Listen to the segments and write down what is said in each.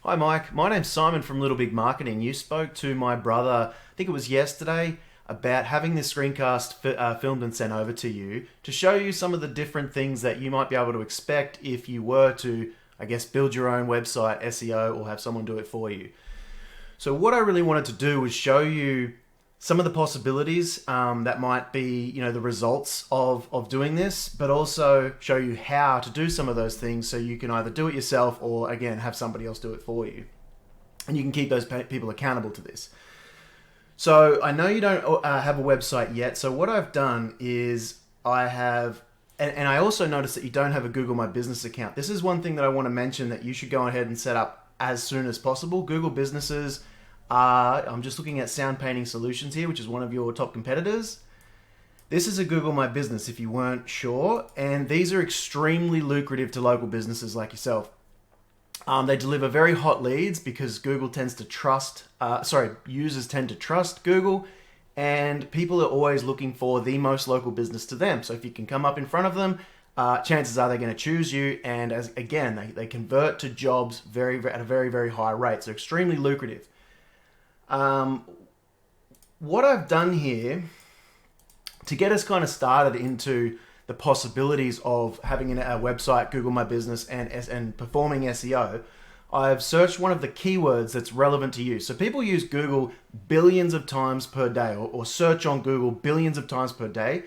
Hi, Mike. My name's Simon from Little Big Marketing. You spoke to my brother, I think it was yesterday, about having this screencast filmed and sent over to you to show you some of the different things that you might be able to expect if you were to, I guess, build your own website, SEO, or have someone do it for you. So what I really wanted to do was show you some of the possibilities that might be, the results of doing this, but also show you how to do some of those things so you can either do it yourself or, again, have somebody else do it for you. And you can keep those people accountable to this. So I know you don't have a website yet. So what I've done is I have, and I also noticed that you don't have a Google My Business account. This is one thing that I want to mention that you should go ahead and set up as soon as possible. Google Businesses I'm just looking at Sound Painting Solutions here, which is one of your top competitors. This is a Google My Business if you weren't sure, and these are extremely lucrative to local businesses like yourself. They deliver very hot leads because Google tends to users tend to trust Google, and people are always looking for the most local business to them. So if you can come up in front of them, chances are they're going to choose you, and they convert to jobs at a very, very high rate. So extremely lucrative. What I've done here to get us kind of started into the possibilities of having a website, Google My Business, and performing SEO, I've searched one of the keywords that's relevant to you. So people use Google billions of times per day, or search on Google billions of times per day.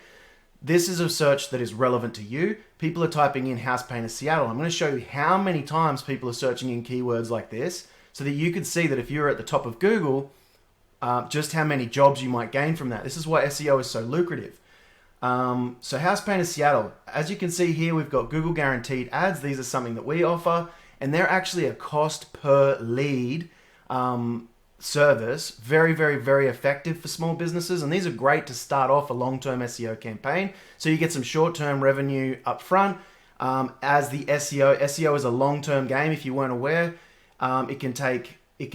This is a search that is relevant to you. People are typing in house painter Seattle. I'm going to show you how many times people are searching in keywords like this, so that you can see that if you're at the top of Google, just how many jobs you might gain from that. This is why SEO is so lucrative. So House Painter Seattle, as you can see here, we've got Google Guaranteed Ads. These are something that we offer, and they're actually a cost per lead service. Very, very, very effective for small businesses, and these are great to start off a long-term SEO campaign. So you get some short-term revenue up front. As the SEO is a long-term game, if you weren't aware. It can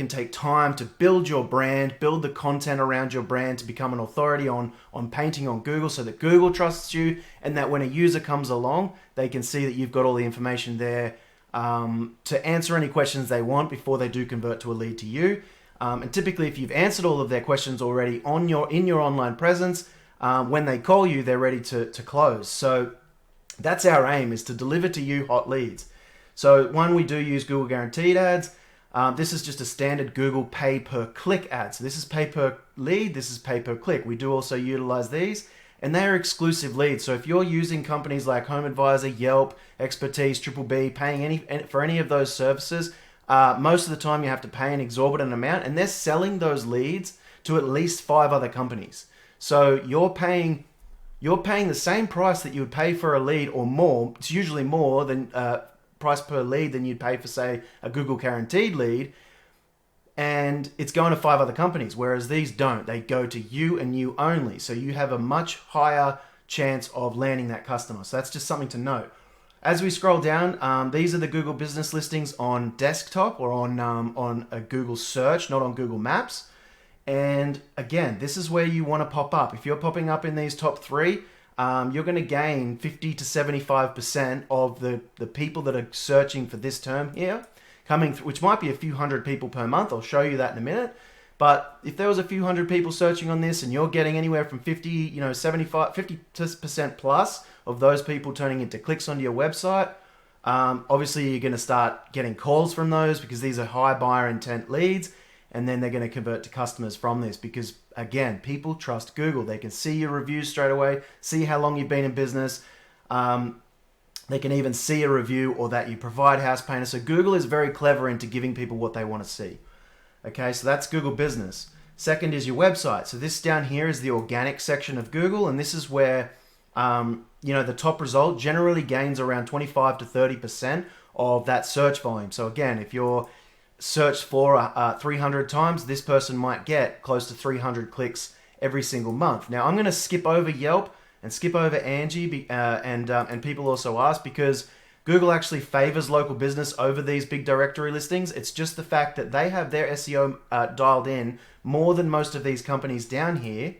take time to build your brand, build the content around your brand to become an authority on painting on Google, so that Google trusts you, and that when a user comes along, they can see that you've got all the information there to answer any questions they want before they do convert to a lead to you. And typically, if you've answered all of their questions already in your online presence, when they call you, they're ready to close. So that's our aim, is to deliver to you hot leads. So we do use Google Guaranteed Ads. This is just a standard Google pay per click ad. So this is pay per lead, this is pay per click. We do also utilize these, and they are exclusive leads. So if you're using companies like Home Advisor, Yelp, Expertise, Triple B, paying for any of those services, most of the time you have to pay an exorbitant amount, and they're selling those leads to at least 5 other companies. So you're paying the same price that you would pay for a lead or more. It's usually more than price per lead than you'd pay for, say, a Google Guaranteed lead, and it's going to 5 other companies, whereas these don't. They go to you and you only, so you have a much higher chance of landing that customer. So that's just something to note. As we scroll down, these are the Google business listings on desktop or on a Google search, not on Google Maps. And again, this is where you want to pop up. If you're popping up in these top 3, you're going to gain 50 to 75% of the people that are searching for this term here coming through, which might be a few hundred people per month. I'll show you that in a minute. But if there was a few hundred people searching on this, and you're getting anywhere from 50% plus of those people turning into clicks onto your website, obviously you're going to start getting calls from those, because these are high buyer intent leads. And then they're going to convert to customers from this, because, again, people trust Google. They can see your reviews straight away, see how long you've been in business. They can even see a review or that you provide house painters. So Google is very clever into giving people what they want to see. Okay, so that's Google Business. Second is your website. So this down here is the organic section of Google, and this is where the top result generally gains around 25 to 30% of that search volume. So again, if you're searched for 300 times, this person might get close to 300 clicks every single month. Now, I'm going to skip over Yelp and skip over Angie, and people also ask, because Google actually favors local business over these big directory listings. It's just the fact that they have their SEO dialed in more than most of these companies down here,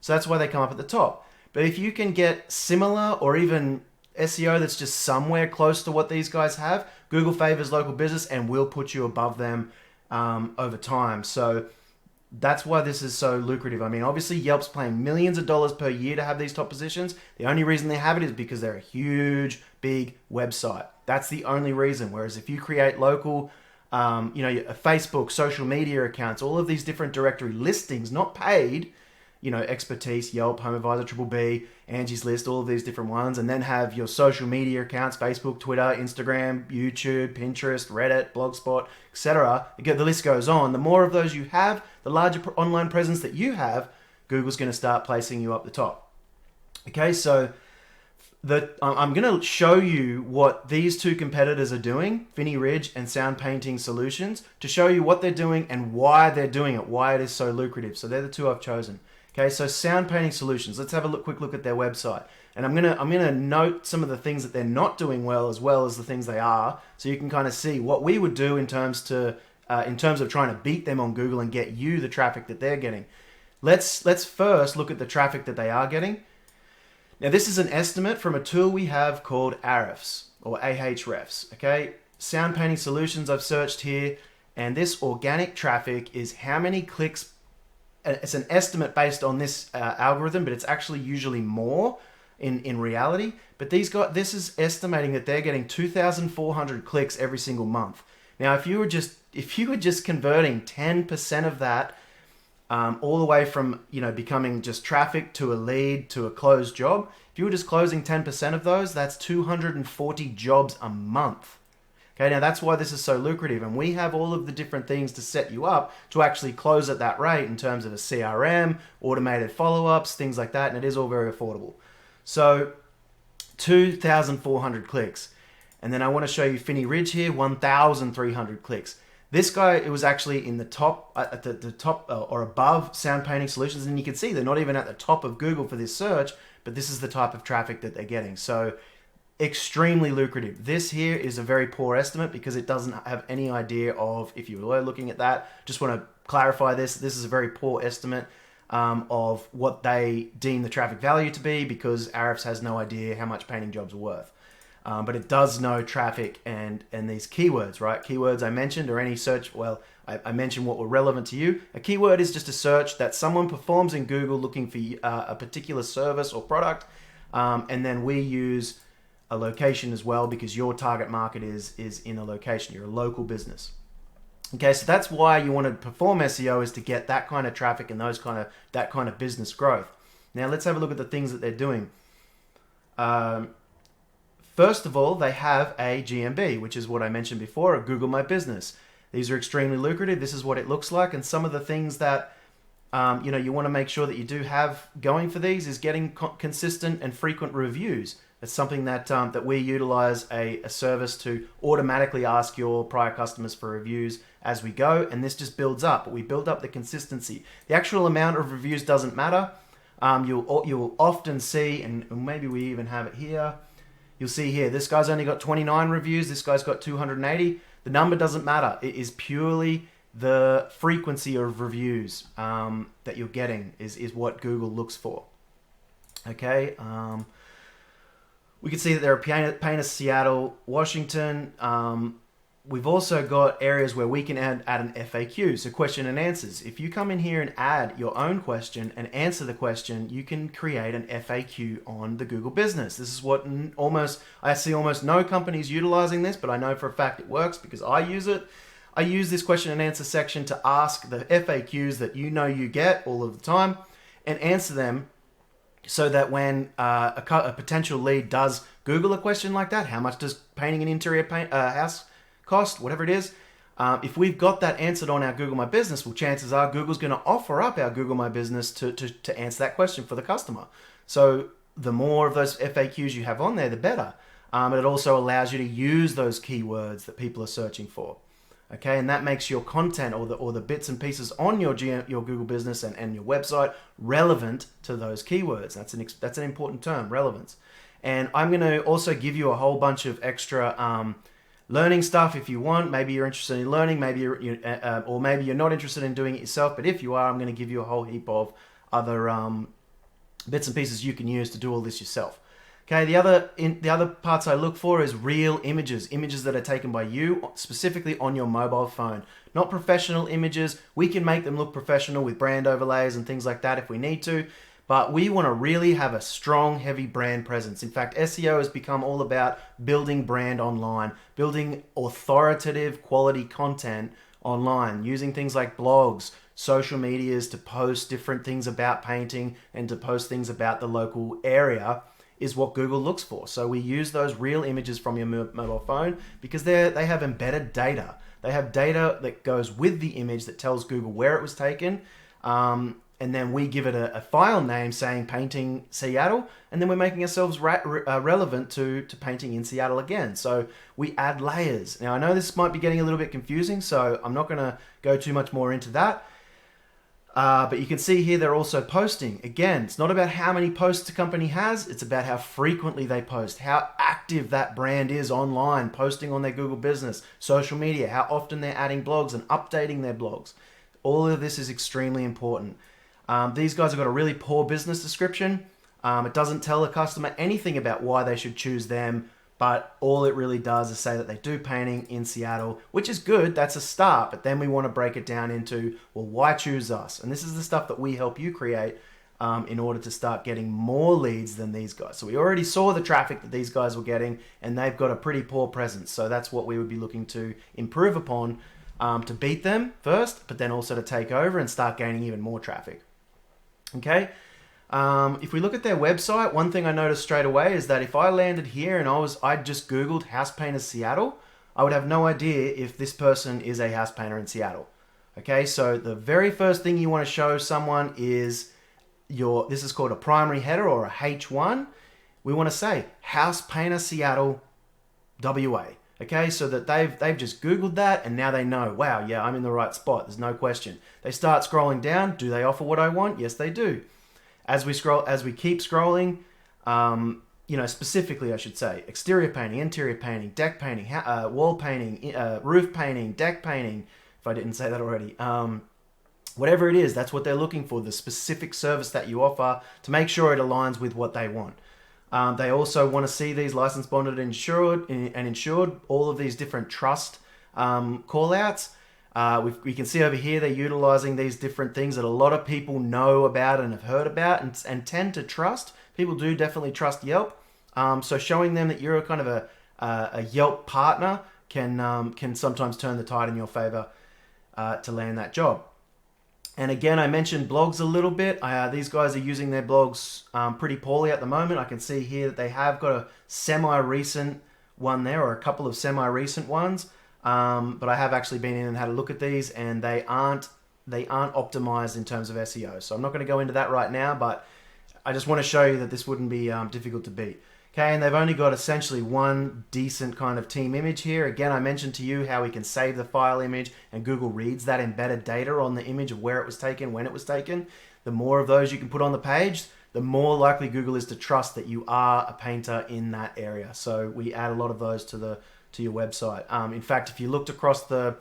so that's why they come up at the top. But if you can get similar or even SEO that's just somewhere close to what these guys have, Google favors local business and will put you above them over time. So that's why this is so lucrative. I mean, obviously Yelp's paying millions of dollars per year to have these top positions. The only reason they have it is because they're a huge, big website. That's the only reason. Whereas if you create local, Facebook, social media accounts, all of these different directory listings, not paid, expertise, Yelp, Home Advisor, Triple B, Angie's List, all of these different ones, and then have your social media accounts, Facebook, Twitter, Instagram, YouTube, Pinterest, Reddit, Blogspot, etc. The list goes on. The more of those you have, the larger online presence that you have, Google's going to start placing you up the top. Okay, so I'm going to show you what these two competitors are doing, Finny Ridge and Sound Painting Solutions, to show you what they're doing and why they're doing it, why it is so lucrative. So they're the two I've chosen. Okay, so Sound Painting Solutions. Let's have a quick look at their website, and I'm gonna note some of the things that they're not doing well as the things they are, so you can kind of see what we would do in terms of trying to beat them on Google and get you the traffic that they're getting. Let's first look at the traffic that they are getting. Now, this is an estimate from a tool we have called Ahrefs or Ahrefs. Okay, Sound Painting Solutions. I've searched here, and this organic traffic is how many clicks. It's an estimate based on this algorithm, but it's actually usually more in reality. But this is estimating that they're getting 2,400 clicks every single month. Now, if you were just converting 10% of that, all the way from becoming just traffic to a lead to a closed job, if you were just closing 10% of those, that's 240 jobs a month. Okay, now that's why this is so lucrative, and we have all of the different things to set you up to actually close at that rate in terms of a CRM, automated follow-ups, things like that, and it is all very affordable. So 2,400 clicks. And then I want to show you Finny Ridge here, 1,300 clicks. This guy, it was actually in the top, at the top or above Sound Painting Solutions, and you can see they're not even at the top of Google for this search, but this is the type of traffic that they're getting. So extremely lucrative. This here is a very poor estimate because it doesn't have any idea of, if you were looking at that, just want to clarify this. This is a very poor estimate of what they deem the traffic value to be, because Ahrefs has no idea how much painting jobs are worth. But it does know traffic and these keywords, right? Keywords I mentioned, or any search, well, I mentioned what were relevant to you. A keyword is just a search that someone performs in Google looking for a particular service or product. And then we use a location as well, because your target market is in a location. You're a local business. Okay, so that's why you want to perform SEO, is to get that kind of traffic and that kind of business growth. Now let's have a look at the things that they're doing. First of all, they have a GMB, which is what I mentioned before, a Google My Business. These are extremely lucrative. This is what it looks like, and some of the things that you want to make sure that you do have going for these is getting consistent and frequent reviews. It's something that we utilize a service to automatically ask your prior customers for reviews as we go, and this just builds up. But we build up the consistency. The actual amount of reviews doesn't matter. You'll often see, and maybe we even have it here. You'll see here, this guy's only got 29 reviews. This guy's got 280. The number doesn't matter. It is purely the frequency of reviews that you're getting is what Google looks for. Okay. We can see that there are painters, Seattle, Washington. We've also got areas where we can add an FAQ, so question and answers. If you come in here and add your own question and answer the question, you can create an FAQ on the Google Business. This is what I see almost no companies utilizing this, but I know for a fact it works because I use it. I use this question and answer section to ask the FAQs that you get all of the time and answer them, so that when a potential lead does Google a question like that, how much does painting an interior house cost, whatever it is, if we've got that answered on our Google My Business, well, chances are Google's going to offer up our Google My Business to answer that question for the customer. So the more of those FAQs you have on there, the better. It also allows you to use those keywords that people are searching for. Okay, and that makes your content or the bits and pieces on your Google Business and your website relevant to those keywords. That's an important term, relevance. And I'm going to also give you a whole bunch of extra learning stuff if you want. Maybe you're interested in learning, or maybe you're not interested in doing it yourself. But if you are, I'm going to give you a whole heap of other bits and pieces you can use to do all this yourself. Okay, the other parts I look for is real images, images that are taken by you, specifically on your mobile phone. Not professional images. We can make them look professional with brand overlays and things like that if we need to, but we want to really have a strong, heavy brand presence. In fact, SEO has become all about building brand online, building authoritative quality content online, using things like blogs, social medias to post different things about painting and to post things about the local area is what Google looks for. So we use those real images from your mobile phone because they have embedded data. They have data that goes with the image that tells Google where it was taken. And then we give it a file name saying painting Seattle, and then we're making ourselves relevant to painting in Seattle again. So we add layers. Now I know this might be getting a little bit confusing, so I'm not going to go too much more into that. But you can see here they're also posting. Again, it's not about how many posts a company has, it's about how frequently they post, how active that brand is online, posting on their Google business, social media, how often they're adding blogs and updating their blogs. All of this is extremely important. These guys have got a really poor business description. It doesn't tell the customer anything about why they should choose them, but all it really does is say that they do painting in Seattle, which is good. That's a start. But then we want to break it down into, well, why choose us? And this is the stuff that we help you create in order to start getting more leads than these guys. So we already saw the traffic that these guys were getting, and they've got a pretty poor presence. So that's what we would be looking to improve upon to beat them first, but then also to take over and start gaining even more traffic. Okay. If we look at their website, one thing I noticed straight away is that if I landed here and I just Googled house painter Seattle, I would have no idea if this person is a house painter in Seattle. Okay, so the very first thing you want to show someone is this is called a primary header or a H1. We want to say house painter Seattle, WA. Okay, so that they've just Googled that and now they know, wow, yeah, I'm in the right spot. There's no question. They start scrolling down. Do they offer what I want? Yes, they do. As we keep scrolling, specifically I should say, exterior painting, interior painting, deck painting, wall painting, roof painting, deck painting, if I didn't say that already. Whatever it is, that's what they're looking for, the specific service that you offer to make sure it aligns with what they want. They also want to see these licensed, bonded, insured, all of these different trust call-outs. We can see over here they're utilizing these different things that a lot of people know about and have heard about and tend to trust. People do definitely trust Yelp. So showing them that you're a kind of a Yelp partner can sometimes turn the tide in your favor to land that job. And again, I mentioned blogs a little bit. These guys are using their blogs pretty poorly at the moment. I can see here that they have got a semi-recent one there, or a couple of semi-recent ones. But I have actually been in and had a look at these, and they aren't optimized in terms of SEO. So I'm not going to go into that right now, but I just want to show you that this wouldn't be difficult to beat. Okay, and they've only got essentially one decent kind of team image here. Again, I mentioned to you how we can save the file image and Google reads that embedded data on the image of where it was taken, when it was taken. The more of those you can put on the page, the more likely Google is to trust that you are a painter in that area. So we add a lot of those to your website. In fact, if you looked across the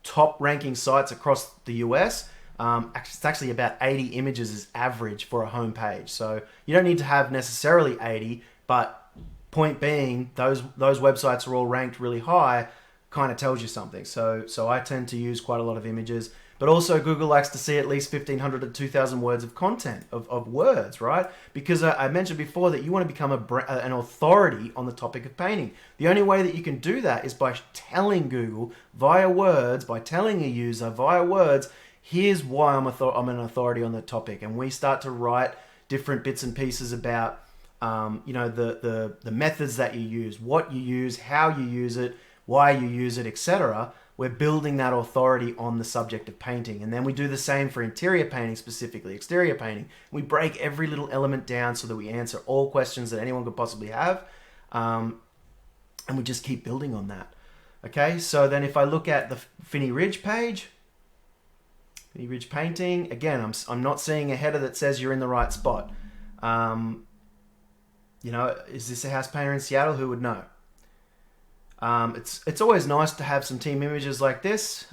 top ranking sites across the US, it's actually about 80 images is average for a home page. So you don't need to have necessarily 80, but point being, those websites are all ranked really high, kind of tells you something. So I tend to use quite a lot of images, but also Google likes to see at least 1,500 to 2,000 words of content, of words, right? Because I mentioned before that you want to become an authority on the topic of painting. The only way that you can do that is by telling Google via words, by telling a user via words, here's why I'm an authority on the topic. And we start to write different bits and pieces about the methods that you use, what you use, how you use it, why you use it, etc. We're building that authority on the subject of painting. And then we do the same for interior painting, specifically exterior painting. We break every little element down so that we answer all questions that anyone could possibly have. And we just keep building on that. Okay, so then if I look at the Finney Ridge page, Finney Ridge painting, again, I'm not seeing a header that says you're in the right spot. Is this a house painter in Seattle? Who would know? It's always nice to have some team images like this.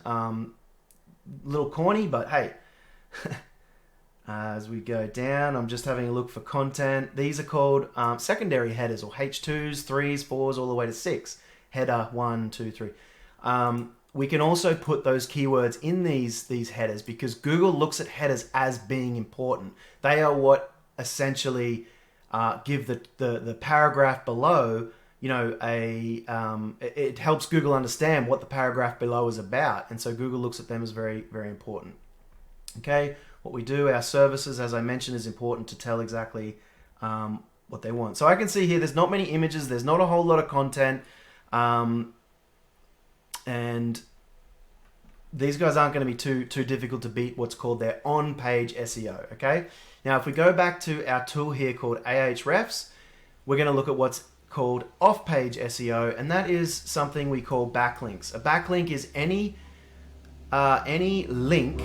Little corny, but hey, As we go down, I'm just having a look for content. These are called secondary headers, or H2s, 3s, 4s, all the way to 6. Header 1, 2, 3. We can also put those keywords in these headers because Google looks at headers as being important. They are what essentially give the paragraph below, it helps Google understand what the paragraph below is about. And so Google looks at them as very, very important. Okay, what we do, our services, as I mentioned, is important to tell exactly what they want. So I can see here there's not many images, there's not a whole lot of content, and these guys aren't going to be too difficult to beat what's called their on-page SEO, okay? Now, if we go back to our tool here called Ahrefs, we're going to look at what's called off-page SEO, and that is something we call backlinks. A backlink is any link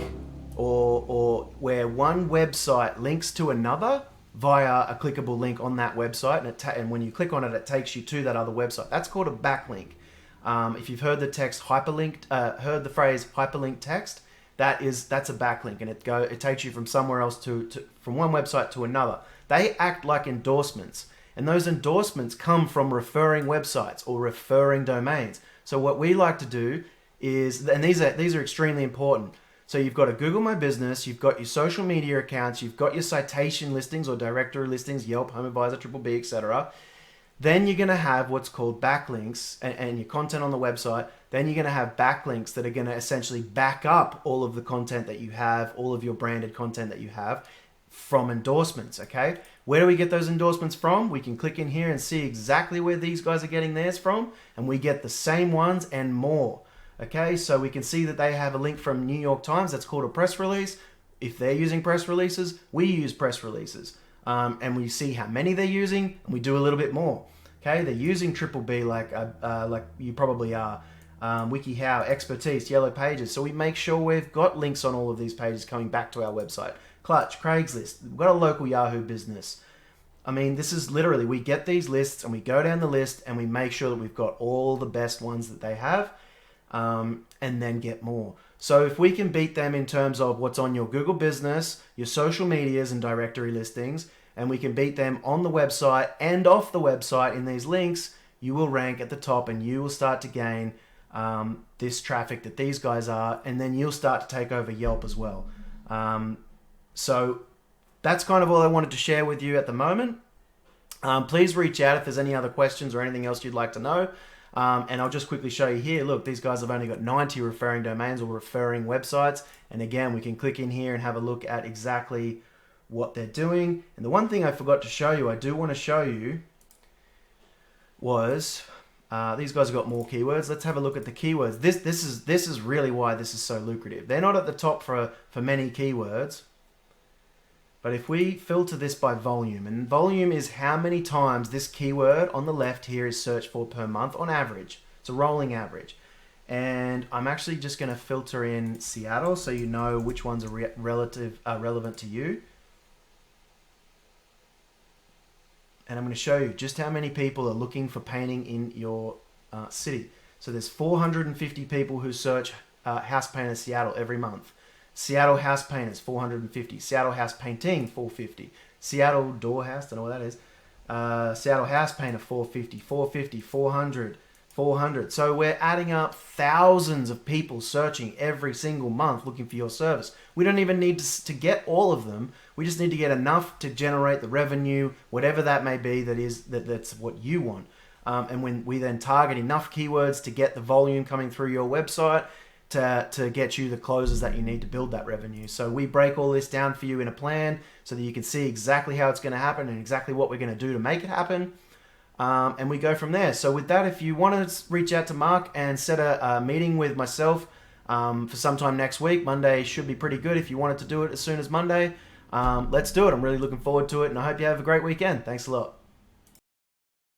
or where one website links to another via a clickable link on that website, and when you click on it, it takes you to that other website. That's called a backlink. If you've heard the text hyperlinked, heard the phrase hyperlinked text, that's a backlink, and it takes you from somewhere else from one website to another. They act like endorsements, and those endorsements come from referring websites or referring domains. So what we like to do is, and these are extremely important. So you've got a Google My Business, you've got your social media accounts, you've got your citation listings or directory listings, Yelp, HomeAdvisor, Triple B, etc. Then you're going to have what's called backlinks and your content on the website. Then you're going to have backlinks that are going to essentially back up all of the content that you have, all of your branded content that you have from endorsements, okay? Where do we get those endorsements from? We can click in here and see exactly where these guys are getting theirs from, and we get the same ones and more. Okay, so we can see that they have a link from New York Times. That's called a press release. If they're using press releases, we use press releases. And we see how many they're using, and we do a little bit more. Okay, they're using Triple B like you probably are. WikiHow, Expertise, Yellow Pages. So we make sure we've got links on all of these pages coming back to our website. Clutch, Craigslist, we've got a local Yahoo business. I mean, this is literally, we get these lists and we go down the list and we make sure that we've got all the best ones that they have. And then get more. So if we can beat them in terms of what's on your Google business, your social medias and directory listings, and we can beat them on the website and off the website in these links, you will rank at the top and you will start to gain this traffic that these guys are, and then you'll start to take over Yelp as well. So that's kind of all I wanted to share with you at the moment. Please reach out if there's any other questions or anything else you'd like to know. And I'll just quickly show you here. Look, these guys have only got 90 referring domains or referring websites. And again, we can click in here and have a look at exactly what they're doing. And the one thing I forgot to show you, I do want to show you, was these guys have got more keywords. Let's have a look at the keywords. This is really why this is so lucrative. They're not at the top for many keywords. But if we filter this by volume, and volume is how many times this keyword on the left here is searched for per month on average. It's a rolling average. And I'm actually just going to filter in Seattle so you know which ones are relevant to you. And I'm going to show you just how many people are looking for painting in your city. So there's 450 people who search house painter Seattle every month. Seattle house painters, 450. Seattle house painting, 450. Seattle door house, don't know what that is. Seattle house painter, 450, 450, 400, 400. So we're adding up thousands of people searching every single month looking for your service. We don't even need to get all of them. We just need to get enough to generate the revenue, whatever that may be, that's what you want. And when we then target enough keywords to get the volume coming through your website, to get you the closes that you need to build that revenue. So we break all this down for you in a plan so that you can see exactly how it's going to happen and exactly what we're going to do to make it happen. And we go from there. So with that, if you want to reach out to Mark and set a meeting with myself for sometime next week, Monday should be pretty good. If you wanted to do it as soon as Monday, let's do it. I'm really looking forward to it, and I hope you have a great weekend. Thanks a lot.